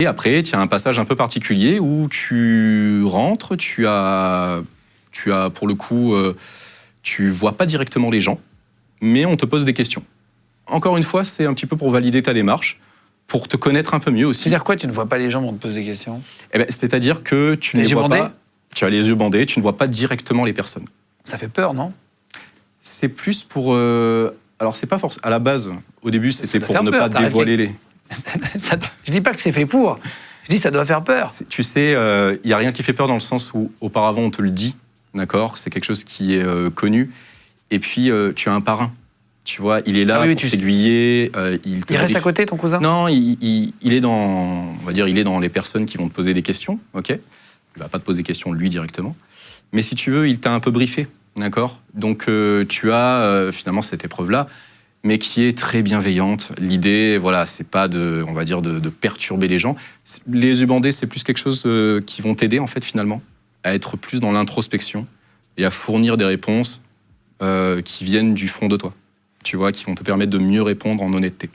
Et après, tu as un passage un peu particulier où tu rentres, tu as pour le coup, tu vois pas directement les gens, mais on te pose des questions. Encore une fois, c'est un petit peu pour valider ta démarche, pour te connaître un peu mieux aussi. C'est-à-dire quoi, tu ne vois pas les gens, on te pose des questions? C'est-à-dire que tu ne les vois pas. Tu as les yeux bandés, tu ne vois pas directement les personnes. Ça fait peur, non? C'est plus pour... alors, c'est pas forcément... À la base, au début, c'était pour ne pas dévoiler les... Je dis pas que c'est fait pour. Je dis ça doit faire peur. Tu sais, il n'y a rien qui fait peur dans le sens où, auparavant, on te le dit, d'accord? C'est quelque chose qui est connu. Et puis, tu as un parrain. Tu vois, il est là pour t'aiguiller. Il reste à côté, ton cousin? Non, il est dans... On va dire, il est dans les personnes qui vont te poser des questions, ok? Il va pas te poser des questions, lui, directement. Mais si tu veux, il t'a un peu briefé, d'accord? Donc, tu as finalement cette épreuve-là, mais qui est très bienveillante. L'idée, voilà, c'est pas de, on va dire, de perturber les gens. Les yeux bandés, c'est plus quelque chose qui vont t'aider, en fait, finalement, à être plus dans l'introspection et à fournir des réponses qui viennent du fond de toi, tu vois, qui vont te permettre de mieux répondre en honnêteté.